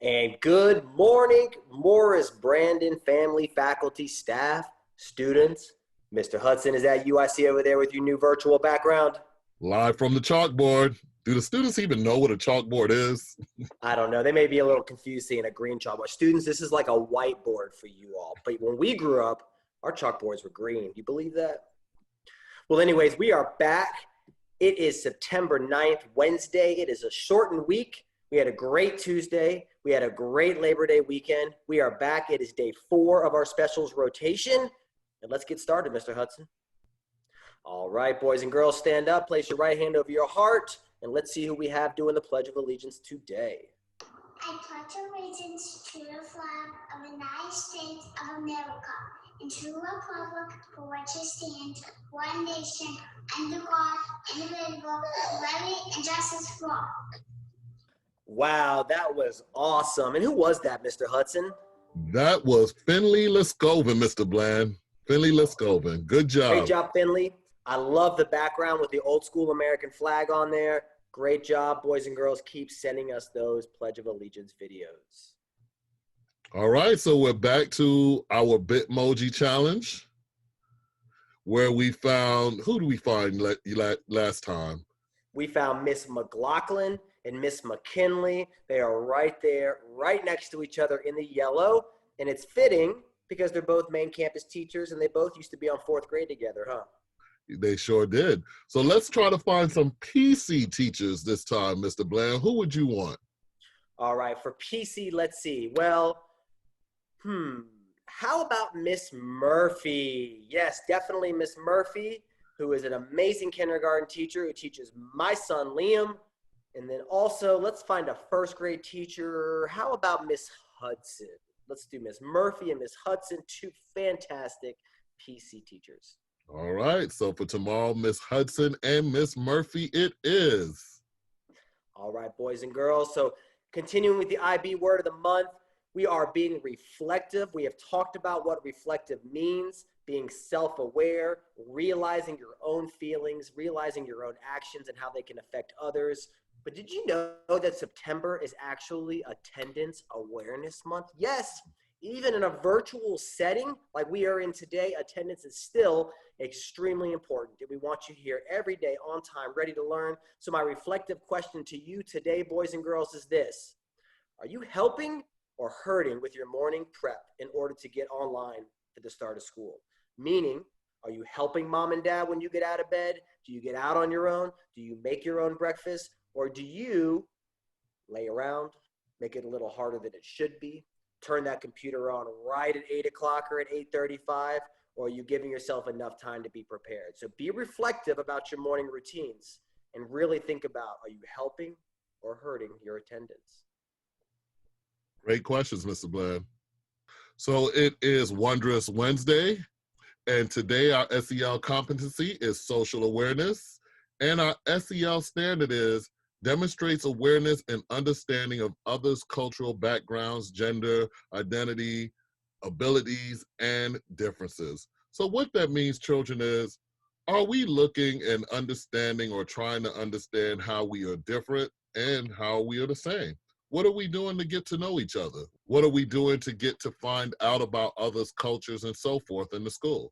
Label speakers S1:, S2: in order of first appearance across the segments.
S1: And good morning, Morris Brandon family, faculty, staff, students. Mr. Hudson, is that you I see over there with your new virtual background?
S2: Live from the chalkboard. Do the students even know what a chalkboard is?
S1: I don't know. They may be a little confused seeing a green chalkboard. Students, this is like a whiteboard for you all. But when we grew up, our chalkboards were green. Do you believe that? Well, anyways, we are back. It is September 9th, Wednesday. It is a shortened week. We had a great Tuesday. We had a great Labor Day weekend. We are back. It is day 4 of our specials rotation. And let's get started, Mr. Hudson. All right, boys and girls, stand up. Place your right hand over your heart. And let's see who we have doing the Pledge of Allegiance today.
S3: I pledge allegiance to the flag of the United States of America and to the republic for which it stands, one nation, under God, indivisible, with liberty and justice for all.
S1: Wow, that was awesome. And who was that, Mr. Hudson?
S2: That was Finley Lescoven, Mr. Bland. Finley Lescoven. Good job.
S1: Great job, Finley. I love the background with the old school American flag on there. Great job, boys and girls. Keep sending us those Pledge of Allegiance videos.
S2: All right, so we're back to our Bitmoji challenge, where we found, who do we find last time?
S1: We found Miss McLaughlin and Miss McKinley. They are right there, right next to each other in the yellow. And it's fitting because they're both main campus teachers and they both used to be on 4th grade together, huh?
S2: They sure did. So let's try to find some PC teachers this time, Mr. Bland. Who would you want?
S1: All right, for PC, let's see. Well, how about Miss Murphy? Yes, definitely Miss Murphy, who is an amazing kindergarten teacher who teaches my son, Liam. And then also, let's find a 1st grade teacher. How about Miss Hudson? Let's do Miss Murphy and Miss Hudson, 2 fantastic PC teachers.
S2: All right, so for tomorrow, Miss Hudson and Miss Murphy it is.
S1: All right, boys and girls. So continuing with the IB word of the month, we are being reflective. We have talked about what reflective means, being self-aware, realizing your own feelings, realizing your own actions and how they can affect others. But did you know that September is actually Attendance Awareness Month? Yes, even in a virtual setting like we are in today, attendance is still extremely important. We want you here every day on time, ready to learn. So my reflective question to you today, boys and girls, is this. Are you helping or hurting with your morning prep in order to get online at the start of school? Meaning, are you helping mom and dad when you get out of bed? Do you get out on your own? Do you make your own breakfast? Or do you lay around, make it a little harder than it should be, turn that computer on right at 8 o'clock or at 8:35, or are you giving yourself enough time to be prepared? So be reflective about your morning routines and really think about, are you helping or hurting your attendance?
S2: Great questions, Mr. Bland. So it is Wondrous Wednesday, and today our SEL competency is social awareness, and our SEL standard is demonstrates awareness and understanding of others' cultural backgrounds, gender, identity, abilities, and differences. So what that means, children, is are we looking and understanding or trying to understand how we are different and how we are the same? What are we doing to get to know each other? What are we doing to get to find out about others' cultures and so forth in the school?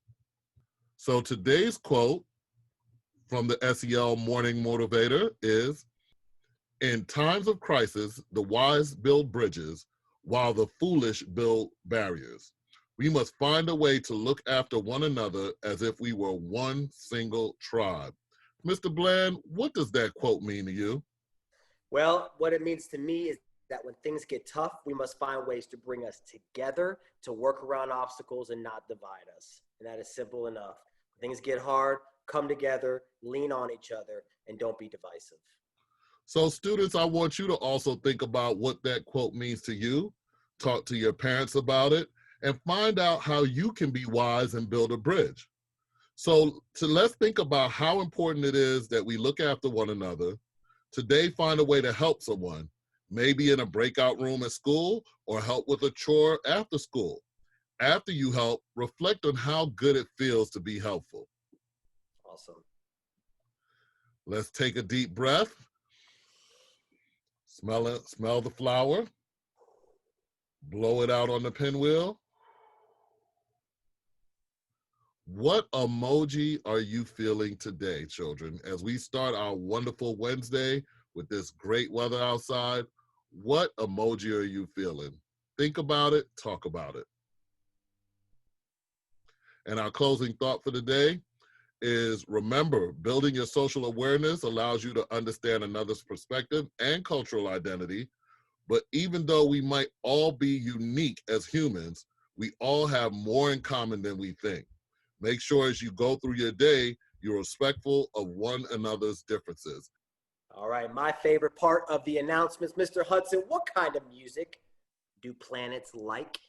S2: So today's quote from the SEL Morning Motivator is, in times of crisis, the wise build bridges while the foolish build barriers. We must find a way to look after one another as if we were one single tribe. Mr. Bland, what does that quote mean to you?
S1: Well, what it means to me is that when things get tough, we must find ways to bring us together, to work around obstacles and not divide us. And that is simple enough. When things get hard, come together, lean on each other, and don't be divisive.
S2: So students, I want you to also think about what that quote means to you, talk to your parents about it, and find out how you can be wise and build a bridge. So let's think about how important it is that we look after one another. Today, find a way to help someone, maybe in a breakout room at school or help with a chore after school. After you help, reflect on how good it feels to be helpful.
S1: Awesome.
S2: Let's take a deep breath. Smell the flower. Blow it out on the pinwheel. What emoji are you feeling today, children? As we start our wonderful Wednesday with this great weather outside, what emoji are you feeling? Think about it, talk about it. And our closing thought for the day is, remember, building your social awareness allows you to understand another's perspective and cultural identity. But even though we might all be unique as humans, we all have more in common than we think. Make sure as you go through your day, you're respectful of one another's differences.
S1: All right, my favorite part of the announcements, Mr. Hudson, what kind of music do planets like?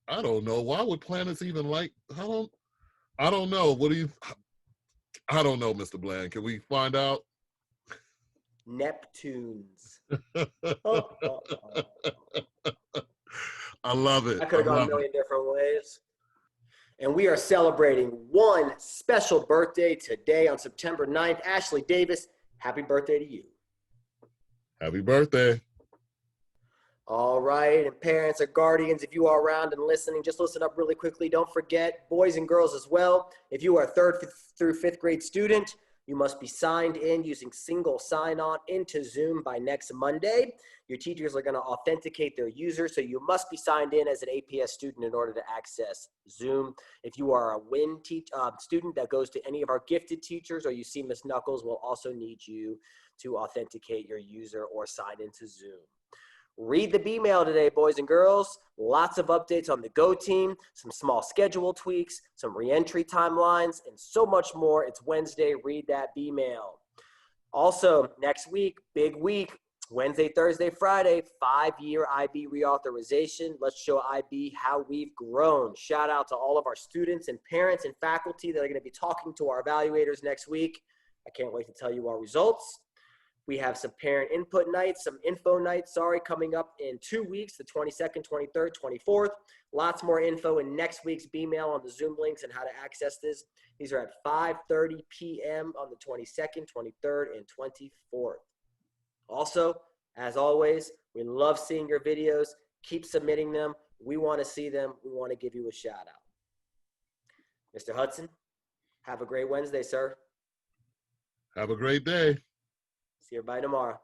S2: I don't know. Why would planets even like, I don't know. I don't know, Mr. Bland. Can we find out?
S1: Neptunes.
S2: I love it.
S1: I could have gone a million different ways. And we are celebrating one special birthday today on September 9th. Ashley Davis, happy birthday to you.
S2: Happy birthday.
S1: All right, and parents or guardians, if you are around and listening, just listen up really quickly. Don't forget, boys and girls as well, if you are a 3rd through 5th grade student, you must be signed in using single sign-on into Zoom by next Monday. Your teachers are going to authenticate their user, so you must be signed in as an APS student in order to access Zoom. If you are a WIN student that goes to any of our gifted teachers, or you see Miss Knuckles, we'll also need you to authenticate your user or sign into Zoom. Read the B-mail today, boys and girls. Lots of updates on the Go team, some small schedule tweaks, some reentry timelines, and so much more. It's Wednesday. Read that B-mail. Also, next week, big week, Wednesday, Thursday, Friday, 5-year IB reauthorization. Let's show IB how we've grown. Shout out to all of our students and parents and faculty that are going to be talking to our evaluators next week. I can't wait to tell you our results. We have some parent input nights, some info nights, coming up in 2 weeks, the 22nd, 23rd, 24th. Lots more info in next week's B-mail on the Zoom links and how to access this. These are at 5:30 p.m. on the 22nd, 23rd, and 24th. Also, as always, we love seeing your videos. Keep submitting them. We want to see them. We want to give you a shout out. Mr. Hudson, have a great Wednesday, sir.
S2: Have a great day.
S1: See everybody tomorrow.